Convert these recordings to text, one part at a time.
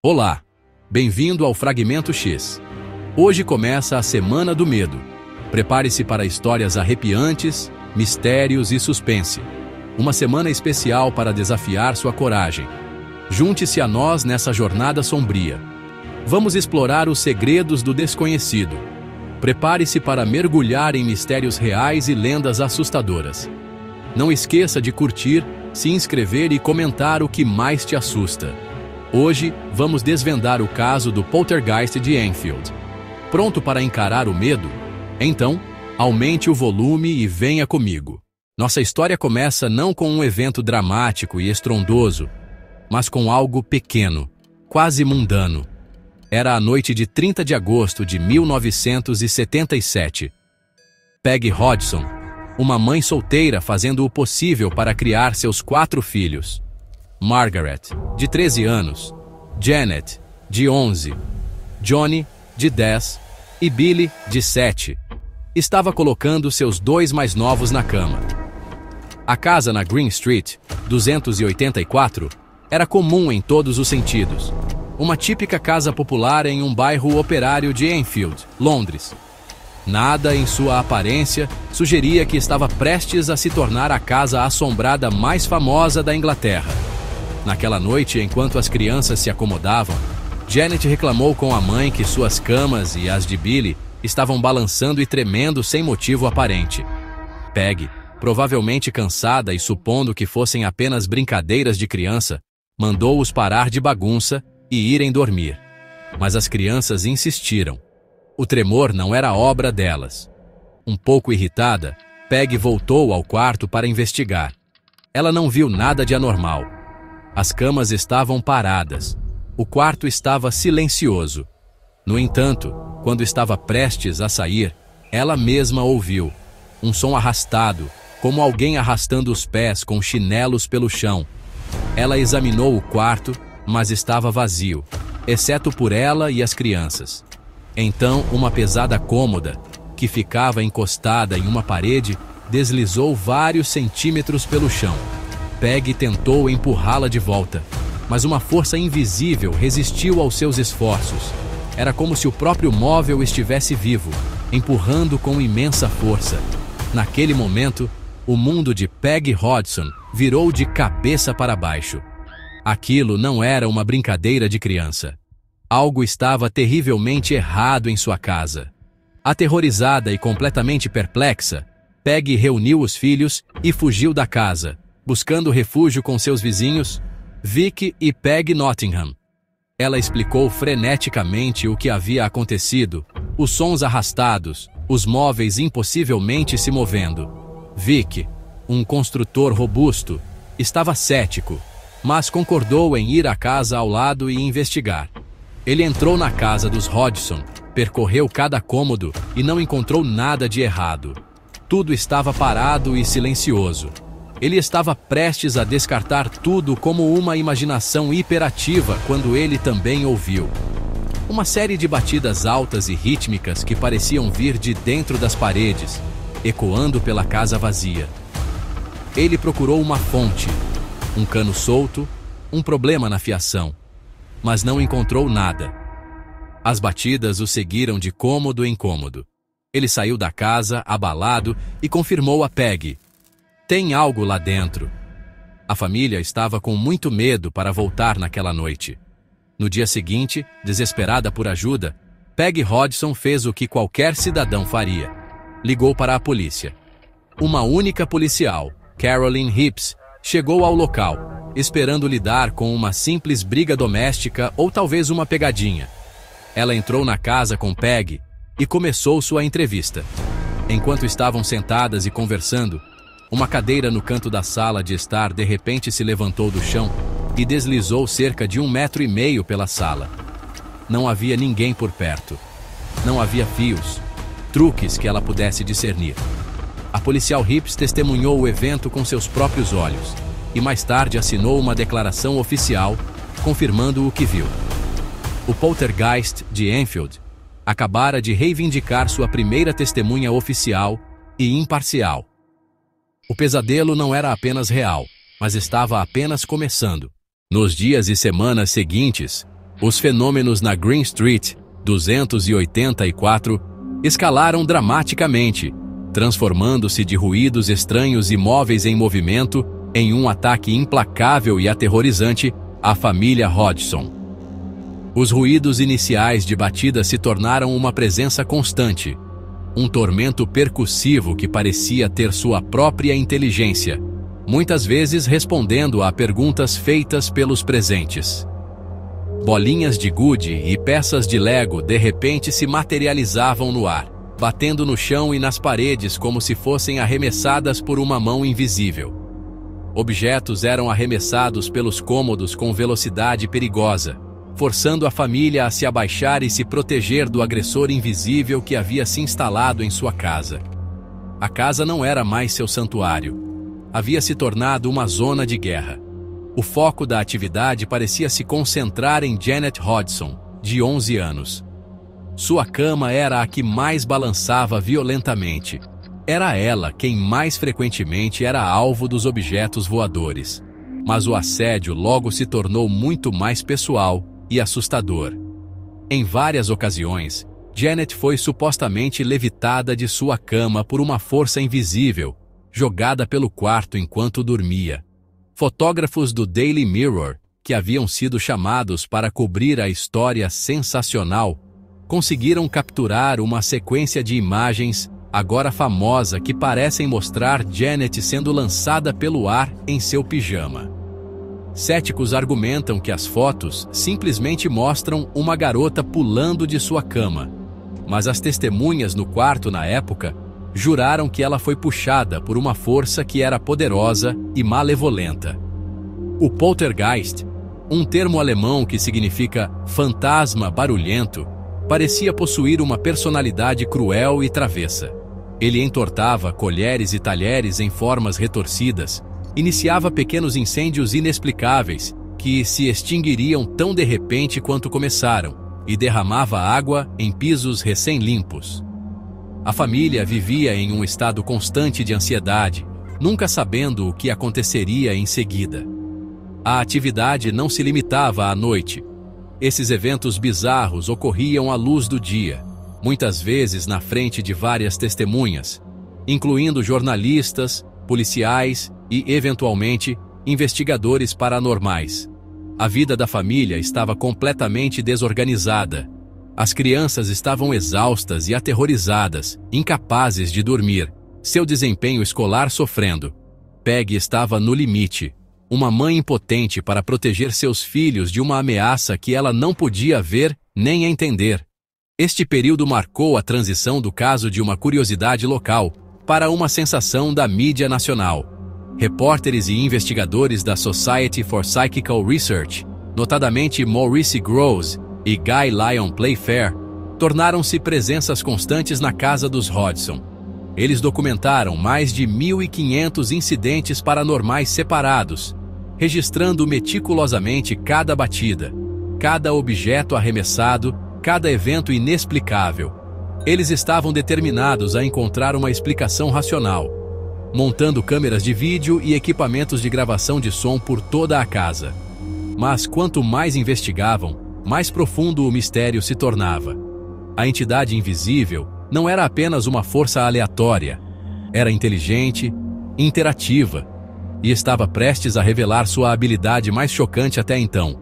Olá, bem-vindo ao Fragmento X. Hoje começa a Semana do Medo. Prepare-se para histórias arrepiantes, mistérios e suspense. Uma semana especial para desafiar sua coragem. Junte-se a nós nessa jornada sombria. Vamos explorar os segredos do desconhecido. Prepare-se para mergulhar em mistérios reais e lendas assustadoras. Não esqueça de curtir, se inscrever e comentar o que mais te assusta. Hoje, vamos desvendar o caso do Poltergeist de Enfield. Pronto para encarar o medo? Então, aumente o volume e venha comigo. Nossa história começa não com um evento dramático e estrondoso, mas com algo pequeno, quase mundano. Era a noite de 30 de agosto de 1977. Peggy Hodgson, uma mãe solteira fazendo o possível para criar seus 4 filhos. Margaret, de 13 anos, Janet, de 11, Johnny, de 10 e Billy, de 7, estava colocando seus 2 mais novos na cama. A casa na Green Street, 284, era comum em todos os sentidos. Uma típica casa popular em um bairro operário de Enfield, Londres. Nada em sua aparência sugeria que estava prestes a se tornar a casa assombrada mais famosa da Inglaterra. Naquela noite, enquanto as crianças se acomodavam, Janet reclamou com a mãe que suas camas e as de Billy estavam balançando e tremendo sem motivo aparente. Peggy, provavelmente cansada e supondo que fossem apenas brincadeiras de criança, mandou-os parar de bagunça e irem dormir. Mas as crianças insistiram. O tremor não era obra delas. Um pouco irritada, Peggy voltou ao quarto para investigar. Ela não viu nada de anormal. As camas estavam paradas. O quarto estava silencioso. No entanto, quando estava prestes a sair, ela mesma ouviu um som arrastado, como alguém arrastando os pés com chinelos pelo chão. Ela examinou o quarto, mas estava vazio, exceto por ela e as crianças. Então, uma pesada cômoda, que ficava encostada em uma parede, deslizou vários centímetros pelo chão. Peggy tentou empurrá-la de volta, mas uma força invisível resistiu aos seus esforços. Era como se o próprio móvel estivesse vivo, empurrando com imensa força. Naquele momento, o mundo de Peggy Hodgson virou de cabeça para baixo. Aquilo não era uma brincadeira de criança. Algo estava terrivelmente errado em sua casa. Aterrorizada e completamente perplexa, Peggy reuniu os filhos e fugiu da casa, buscando refúgio com seus vizinhos, Vicky e Peg Nottingham. Ela explicou freneticamente o que havia acontecido, os sons arrastados, os móveis impossivelmente se movendo. Vicky, um construtor robusto, estava cético, mas concordou em ir à casa ao lado e investigar. Ele entrou na casa dos Hodgson, percorreu cada cômodo e não encontrou nada de errado. Tudo estava parado e silencioso. Ele estava prestes a descartar tudo como uma imaginação hiperativa quando ele também ouviu uma série de batidas altas e rítmicas que pareciam vir de dentro das paredes, ecoando pela casa vazia. Ele procurou uma fonte, um cano solto, um problema na fiação, mas não encontrou nada. As batidas o seguiram de cômodo em cômodo. Ele saiu da casa, abalado, e confirmou a Peggy: tem algo lá dentro. A família estava com muito medo para voltar naquela noite. No dia seguinte, desesperada por ajuda, Peggy Hodgson fez o que qualquer cidadão faria. Ligou para a polícia. Uma única policial, Caroline Hipps, chegou ao local, esperando lidar com uma simples briga doméstica ou talvez uma pegadinha. Ela entrou na casa com Peggy e começou sua entrevista. Enquanto estavam sentadas e conversando, uma cadeira no canto da sala de estar de repente se levantou do chão e deslizou cerca de 1,5 metros pela sala. Não havia ninguém por perto. Não havia fios, truques que ela pudesse discernir. A policial Hipps testemunhou o evento com seus próprios olhos e mais tarde assinou uma declaração oficial confirmando o que viu. O Poltergeist de Enfield acabara de reivindicar sua primeira testemunha oficial e imparcial. O pesadelo não era apenas real, mas estava apenas começando. Nos dias e semanas seguintes, Os fenômenos na Green Street 284 escalaram dramaticamente, transformando-se de ruídos estranhos e móveis em movimento em um ataque implacável e aterrorizante à família Hodgson. Os ruídos iniciais de batida se tornaram uma presença constante, um tormento percussivo que parecia ter sua própria inteligência, muitas vezes respondendo a perguntas feitas pelos presentes. Bolinhas de gude e peças de Lego de repente se materializavam no ar, batendo no chão e nas paredes como se fossem arremessadas por uma mão invisível. Objetos eram arremessados pelos cômodos com velocidade perigosa, forçando a família a se abaixar e se proteger do agressor invisível que havia se instalado em sua casa. A casa não era mais seu santuário. Havia se tornado uma zona de guerra. O foco da atividade parecia se concentrar em Janet Hodgson, de 11 anos. Sua cama era a que mais balançava violentamente. Era ela quem mais frequentemente era alvo dos objetos voadores. Mas o assédio logo se tornou muito mais pessoal e assustador. Em várias ocasiões, Janet foi supostamente levitada de sua cama por uma força invisível, jogada pelo quarto enquanto dormia. Fotógrafos do Daily Mirror, que haviam sido chamados para cobrir a história sensacional, conseguiram capturar uma sequência de imagens, agora famosa, que parecem mostrar Janet sendo lançada pelo ar em seu pijama. Céticos argumentam que as fotos simplesmente mostram uma garota pulando de sua cama, mas as testemunhas no quarto na época juraram que ela foi puxada por uma força que era poderosa e malevolenta. O poltergeist, um termo alemão que significa fantasma barulhento, parecia possuir uma personalidade cruel e travessa. Ele entortava colheres e talheres em formas retorcidas, iniciava pequenos incêndios inexplicáveis que se extinguiriam tão de repente quanto começaram, e derramava água em pisos recém-limpos. A família vivia em um estado constante de ansiedade, nunca sabendo o que aconteceria em seguida. A atividade não se limitava à noite. Esses eventos bizarros ocorriam à luz do dia, muitas vezes na frente de várias testemunhas, incluindo jornalistas, policiais e, eventualmente, investigadores paranormais. A vida da família estava completamente desorganizada. As crianças estavam exaustas e aterrorizadas, incapazes de dormir, seu desempenho escolar sofrendo. Peggy estava no limite, uma mãe impotente para proteger seus filhos de uma ameaça que ela não podia ver nem entender. Este período marcou a transição do caso de uma curiosidade local para uma sensação da mídia nacional. Repórteres e investigadores da Society for Psychical Research, notadamente Maurice Grosse e Guy Lyon Playfair, tornaram-se presenças constantes na casa dos Hodgson. Eles documentaram mais de 1.500 incidentes paranormais separados, registrando meticulosamente cada batida, cada objeto arremessado, cada evento inexplicável. Eles estavam determinados a encontrar uma explicação racional, montando câmeras de vídeo e equipamentos de gravação de som por toda a casa. Mas quanto mais investigavam, mais profundo o mistério se tornava. A entidade invisível não era apenas uma força aleatória, era inteligente, interativa, e estava prestes a revelar sua habilidade mais chocante até então.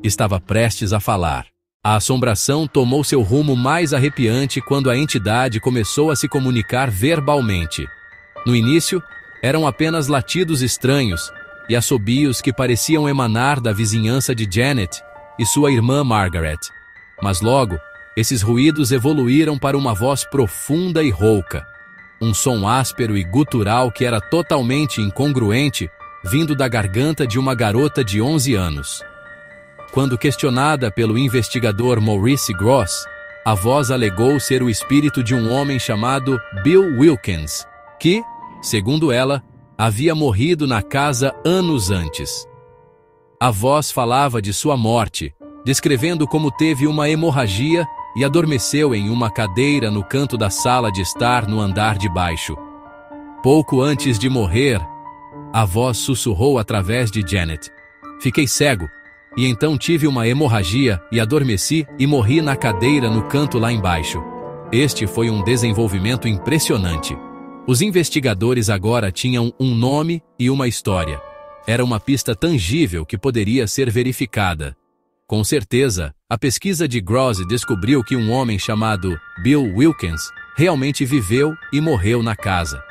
Estava prestes a falar. A assombração tomou seu rumo mais arrepiante quando a entidade começou a se comunicar verbalmente. No início, eram apenas latidos estranhos e assobios que pareciam emanar da vizinhança de Janet e sua irmã Margaret. Mas logo, esses ruídos evoluíram para uma voz profunda e rouca, um som áspero e gutural que era totalmente incongruente, vindo da garganta de uma garota de 11 anos. Quando questionada pelo investigador Maurice Grosse, a voz alegou ser o espírito de um homem chamado Bill Wilkins, que, segundo ela, havia morrido na casa anos antes. A voz falava de sua morte, descrevendo como teve uma hemorragia e adormeceu em uma cadeira no canto da sala de estar no andar de baixo. Pouco antes de morrer, a voz sussurrou através de Janet: "Fiquei cego. e então tive uma hemorragia e adormeci e morri na cadeira no canto lá embaixo. Este foi um desenvolvimento impressionante. Os investigadores agora tinham um nome e uma história. Era uma pista tangível que poderia ser verificada. Com certeza, a pesquisa de Grosse descobriu que um homem chamado Bill Wilkins realmente viveu e morreu na casa.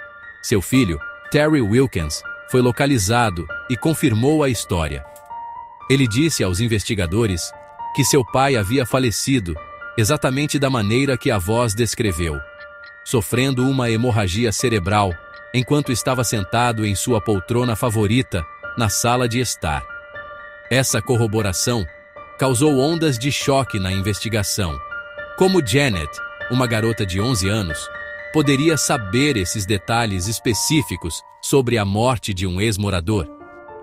Seu filho, Terry Wilkins, foi localizado e confirmou a história. Ele disse aos investigadores que seu pai havia falecido exatamente da maneira que a voz descreveu, sofrendo uma hemorragia cerebral enquanto estava sentado em sua poltrona favorita na sala de estar. Essa corroboração causou ondas de choque na investigação. Como Janet, uma garota de 11 anos, poderia saber esses detalhes específicos sobre a morte de um ex-morador?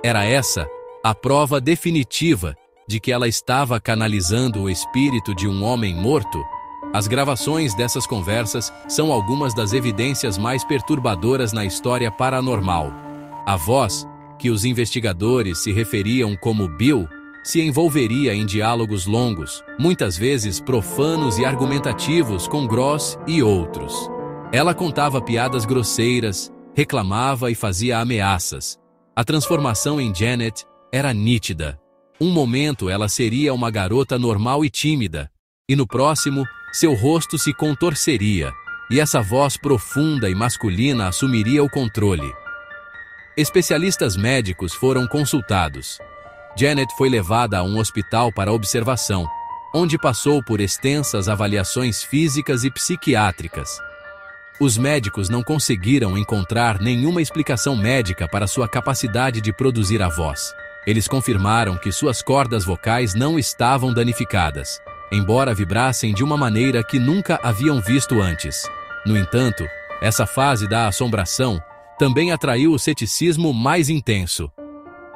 Era essa a prova definitiva de que ela estava canalizando o espírito de um homem morto? As gravações dessas conversas são algumas das evidências mais perturbadoras na história paranormal. A voz, que os investigadores se referiam como Bill, se envolveria em diálogos longos, muitas vezes profanos e argumentativos com Grosse e outros. Ela contava piadas grosseiras, reclamava e fazia ameaças. A transformação em Janet era nítida. Um momento ela seria uma garota normal e tímida, e no próximo, seu rosto se contorceria, e essa voz profunda e masculina assumiria o controle. Especialistas médicos foram consultados. Janet foi levada a um hospital para observação, onde passou por extensas avaliações físicas e psiquiátricas. Os médicos não conseguiram encontrar nenhuma explicação médica para sua capacidade de produzir a voz. Eles confirmaram que suas cordas vocais não estavam danificadas, embora vibrassem de uma maneira que nunca haviam visto antes. No entanto, essa fase da assombração também atraiu o ceticismo mais intenso.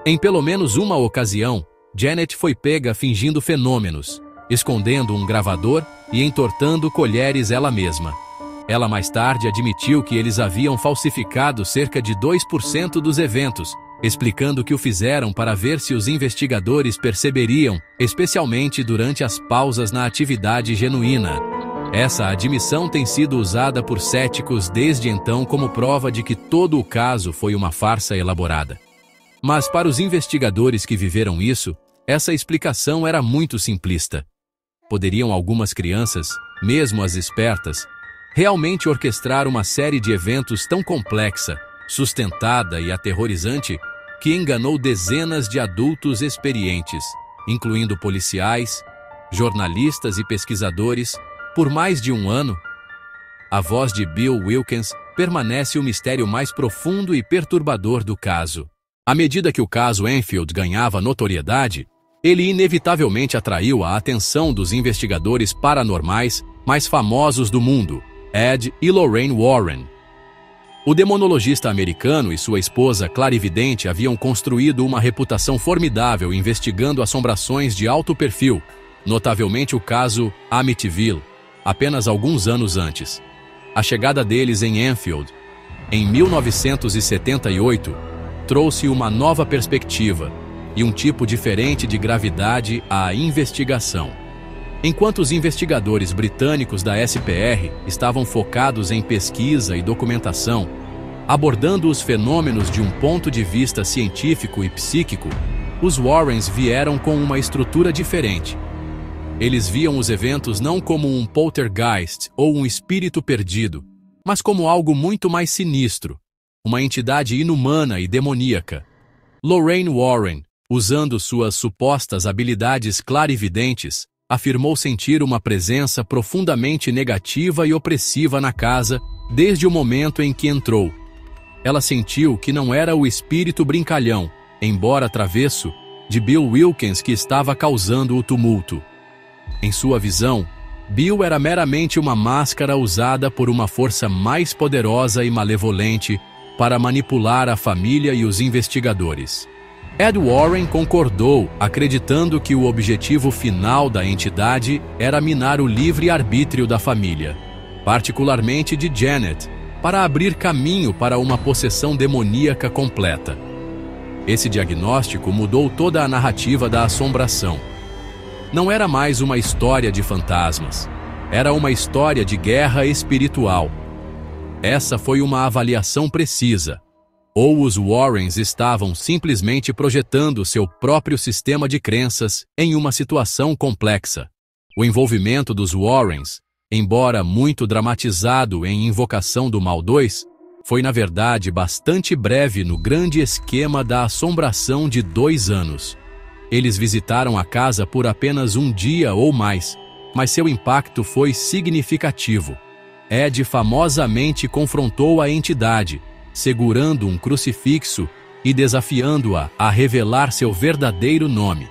Em pelo menos uma ocasião, Janet foi pega fingindo fenômenos, escondendo um gravador e entortando colheres ela mesma. Ela mais tarde admitiu que eles haviam falsificado cerca de 2% dos eventos, explicando que o fizeram para ver se os investigadores perceberiam, especialmente durante as pausas na atividade genuína. Essa admissão tem sido usada por céticos desde então como prova de que todo o caso foi uma farsa elaborada. Mas para os investigadores que viveram isso, essa explicação era muito simplista. Poderiam algumas crianças, mesmo as espertas, realmente orquestrar uma série de eventos tão complexa, sustentada e aterrorizante que enganou dezenas de adultos experientes, incluindo policiais, jornalistas e pesquisadores, por mais de um ano? A voz de Bill Wilkins permanece o mistério mais profundo e perturbador do caso. À medida que o caso Enfield ganhava notoriedade, ele inevitavelmente atraiu a atenção dos investigadores paranormais mais famosos do mundo, Ed e Lorraine Warren. O demonologista americano e sua esposa clarividente haviam construído uma reputação formidável investigando assombrações de alto perfil, notavelmente o caso Amityville, apenas alguns anos antes. A chegada deles em Enfield, em 1978, trouxe uma nova perspectiva e um tipo diferente de gravidade à investigação. Enquanto os investigadores britânicos da SPR estavam focados em pesquisa e documentação, abordando os fenômenos de um ponto de vista científico e psíquico, os Warrens vieram com uma estrutura diferente. Eles viam os eventos não como um poltergeist ou um espírito perdido, mas como algo muito mais sinistro, uma entidade inumana e demoníaca. Lorraine Warren, usando suas supostas habilidades clarividentes, afirmou sentir uma presença profundamente negativa e opressiva na casa desde o momento em que entrou. Ela sentiu que não era o espírito brincalhão, embora travesso, de Bill Wilkins que estava causando o tumulto. Em sua visão, Bill era meramente uma máscara usada por uma força mais poderosa e malevolente para manipular a família e os investigadores. Ed Warren concordou, acreditando que o objetivo final da entidade era minar o livre-arbítrio da família, particularmente de Janet, para abrir caminho para uma possessão demoníaca completa. Esse diagnóstico mudou toda a narrativa da assombração. Não era mais uma história de fantasmas. Era uma história de guerra espiritual. Essa foi uma avaliação precisa. Ou os Warrens estavam simplesmente projetando seu próprio sistema de crenças em uma situação complexa. O envolvimento dos Warrens, embora muito dramatizado em Invocação do Mal 2, foi na verdade bastante breve no grande esquema da assombração de 2 anos. Eles visitaram a casa por apenas um dia ou mais, mas seu impacto foi significativo. Ed famosamente confrontou a entidade, segurando um crucifixo e desafiando-a a revelar seu verdadeiro nome.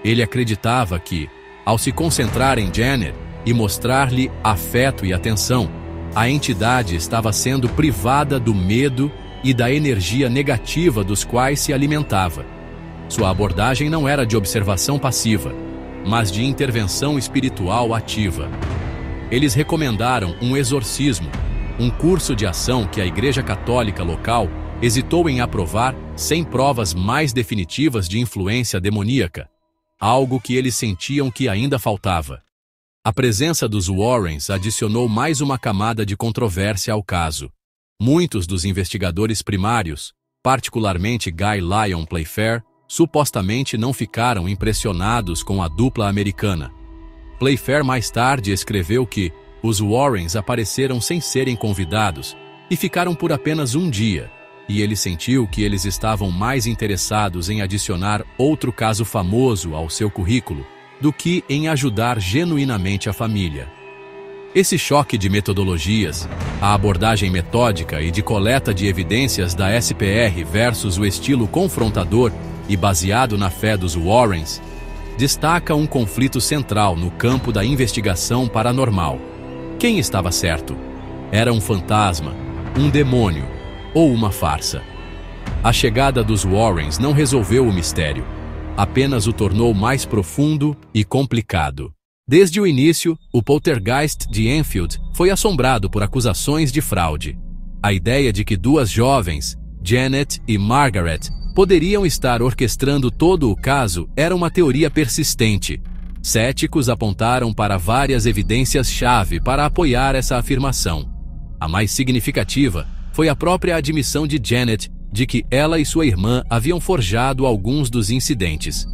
Ele acreditava que, ao se concentrar em Janet e mostrar-lhe afeto e atenção, a entidade estava sendo privada do medo e da energia negativa dos quais se alimentava. Sua abordagem não era de observação passiva, mas de intervenção espiritual ativa. Eles recomendaram um exorcismo, um curso de ação que a Igreja Católica local hesitou em aprovar sem provas mais definitivas de influência demoníaca, algo que eles sentiam que ainda faltava. A presença dos Warrens adicionou mais uma camada de controvérsia ao caso. Muitos dos investigadores primários, particularmente Guy Lyon Playfair, supostamente não ficaram impressionados com a dupla americana. Playfair mais tarde escreveu que os Warrens apareceram sem serem convidados e ficaram por apenas um dia, e ele sentiu que eles estavam mais interessados em adicionar outro caso famoso ao seu currículo do que em ajudar genuinamente a família. Esse choque de metodologias, a abordagem metódica e de coleta de evidências da SPR versus o estilo confrontador e baseado na fé dos Warrens, destaca um conflito central no campo da investigação paranormal. Quem estava certo? Era um fantasma, um demônio ou uma farsa? A chegada dos Warrens não resolveu o mistério, apenas o tornou mais profundo e complicado. Desde o início, o poltergeist de Enfield foi assombrado por acusações de fraude. A ideia de que 2 jovens, Janet e Margaret, poderiam estar orquestrando todo o caso era uma teoria persistente. Céticos apontaram para várias evidências-chave para apoiar essa afirmação. A mais significativa foi a própria admissão de Janet de que ela e sua irmã haviam forjado alguns dos incidentes.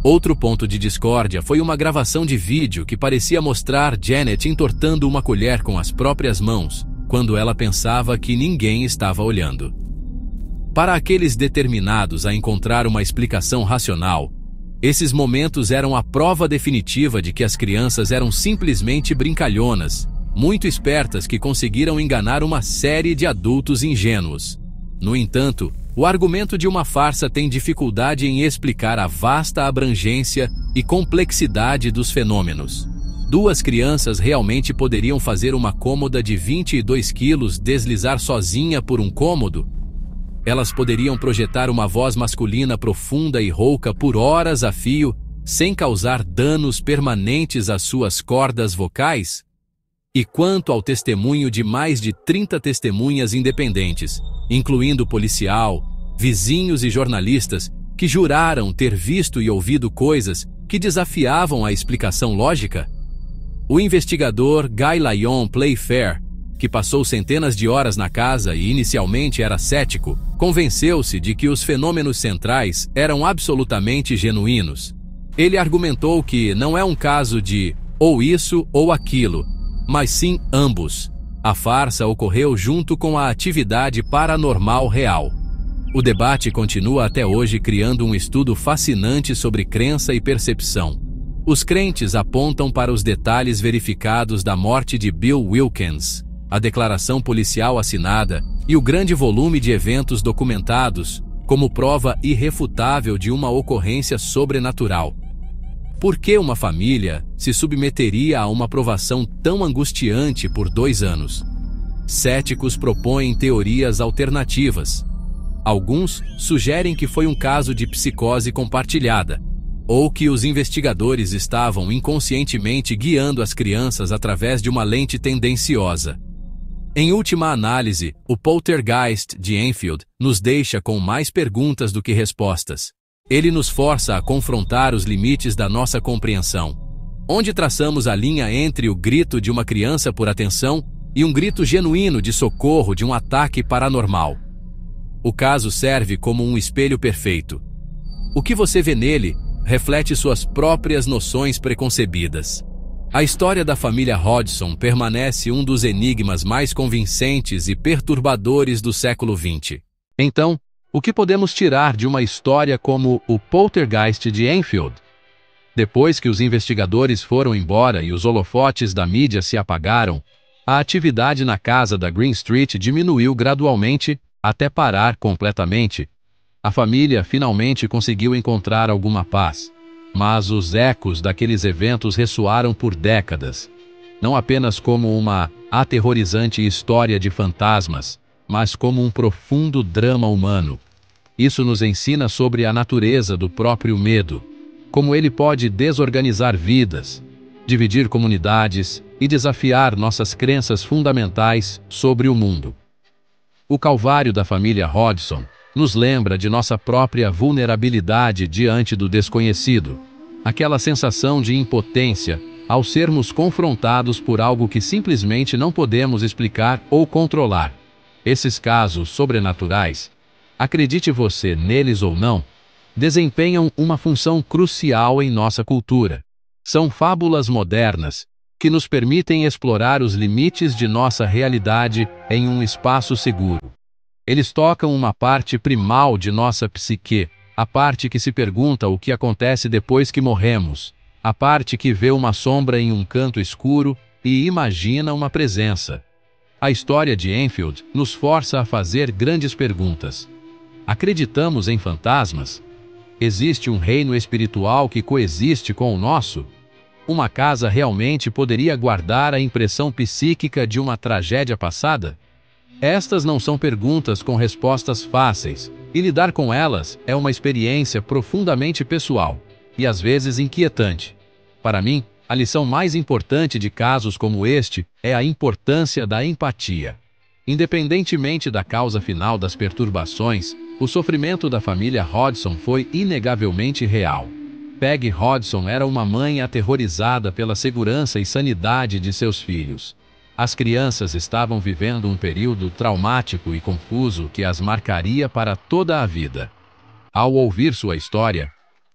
Outro ponto de discórdia foi uma gravação de vídeo que parecia mostrar Janet entortando uma colher com as próprias mãos, quando ela pensava que ninguém estava olhando. Para aqueles determinados a encontrar uma explicação racional, esses momentos eram a prova definitiva de que as crianças eram simplesmente brincalhonas, muito espertas que conseguiram enganar uma série de adultos ingênuos. No entanto, o argumento de uma farsa tem dificuldade em explicar a vasta abrangência e complexidade dos fenômenos. 2 crianças realmente poderiam fazer uma cômoda de 22 quilos deslizar sozinha por um cômodo? Elas poderiam projetar uma voz masculina profunda e rouca por horas a fio, sem causar danos permanentes às suas cordas vocais? E quanto ao testemunho de mais de 30 testemunhas independentes, incluindo policial, vizinhos e jornalistas, que juraram ter visto e ouvido coisas que desafiavam a explicação lógica? O investigador Guy Lyon Playfair, que passou centenas de horas na casa e inicialmente era cético, convenceu-se de que os fenômenos centrais eram absolutamente genuínos. Ele argumentou que não é um caso de ou isso ou aquilo, mas sim ambos. A farsa ocorreu junto com a atividade paranormal real. O debate continua até hoje, criando um estudo fascinante sobre crença e percepção. Os crentes apontam para os detalhes verificados da morte de Bill Wilkins, a declaração policial assinada e o grande volume de eventos documentados como prova irrefutável de uma ocorrência sobrenatural. Por que uma família se submeteria a uma provação tão angustiante por 2 anos? Céticos propõem teorias alternativas. Alguns sugerem que foi um caso de psicose compartilhada, ou que os investigadores estavam inconscientemente guiando as crianças através de uma lente tendenciosa. Em última análise, o Poltergeist de Enfield nos deixa com mais perguntas do que respostas. Ele nos força a confrontar os limites da nossa compreensão. Onde traçamos a linha entre o grito de uma criança por atenção e um grito genuíno de socorro de um ataque paranormal? O caso serve como um espelho perfeito. O que você vê nele reflete suas próprias noções preconcebidas. A história da família Hodgson permanece um dos enigmas mais convincentes e perturbadores do século XX. Então, o que podemos tirar de uma história como o Poltergeist de Enfield? Depois que os investigadores foram embora e os holofotes da mídia se apagaram, a atividade na casa da Green Street diminuiu gradualmente até parar completamente. A família finalmente conseguiu encontrar alguma paz. Mas os ecos daqueles eventos ressoaram por décadas, não apenas como uma aterrorizante história de fantasmas, mas como um profundo drama humano. Isso nos ensina sobre a natureza do próprio medo, como ele pode desorganizar vidas, dividir comunidades e desafiar nossas crenças fundamentais sobre o mundo. O calvário da família Hodgson nos lembra de nossa própria vulnerabilidade diante do desconhecido, aquela sensação de impotência ao sermos confrontados por algo que simplesmente não podemos explicar ou controlar. Esses casos sobrenaturais, acredite você neles ou não, desempenham uma função crucial em nossa cultura. São fábulas modernas que nos permitem explorar os limites de nossa realidade em um espaço seguro. Eles tocam uma parte primal de nossa psique, a parte que se pergunta o que acontece depois que morremos, a parte que vê uma sombra em um canto escuro e imagina uma presença. A história de Enfield nos força a fazer grandes perguntas. Acreditamos em fantasmas? Existe um reino espiritual que coexiste com o nosso? Uma casa realmente poderia guardar a impressão psíquica de uma tragédia passada? Estas não são perguntas com respostas fáceis, e lidar com elas é uma experiência profundamente pessoal, e às vezes inquietante. Para mim, a lição mais importante de casos como este é a importância da empatia. Independentemente da causa final das perturbações, o sofrimento da família Hodgson foi inegavelmente real. Peggy Hodgson era uma mãe aterrorizada pela segurança e sanidade de seus filhos. As crianças estavam vivendo um período traumático e confuso que as marcaria para toda a vida. Ao ouvir sua história,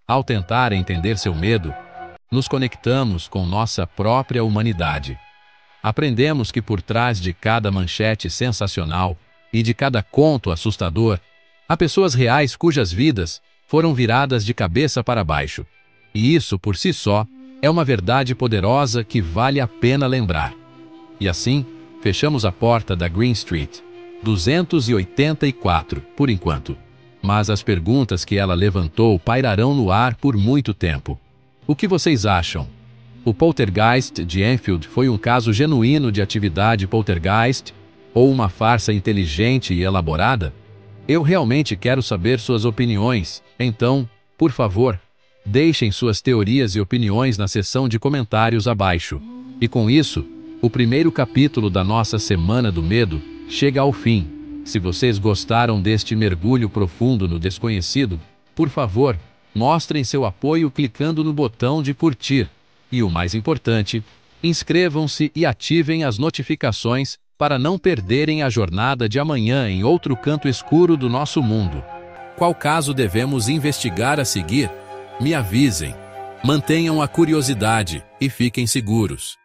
ao tentar entender seu medo, nos conectamos com nossa própria humanidade. Aprendemos que por trás de cada manchete sensacional e de cada conto assustador, há pessoas reais cujas vidas foram viradas de cabeça para baixo. E isso, por si só, é uma verdade poderosa que vale a pena lembrar. E assim, fechamos a porta da Green Street 284, por enquanto. Mas as perguntas que ela levantou pairarão no ar por muito tempo. O que vocês acham? O Poltergeist de Enfield foi um caso genuíno de atividade poltergeist ou uma farsa inteligente e elaborada? Eu realmente quero saber suas opiniões, então, por favor, deixem suas teorias e opiniões na seção de comentários abaixo. E com isso, o primeiro capítulo da nossa Semana do Medo chega ao fim. Se vocês gostaram deste mergulho profundo no desconhecido, por favor, mostrem seu apoio clicando no botão de curtir. E o mais importante, inscrevam-se e ativem as notificações para não perderem a jornada de amanhã em outro canto escuro do nosso mundo. Qual caso devemos investigar a seguir? Me avisem. Mantenham a curiosidade e fiquem seguros.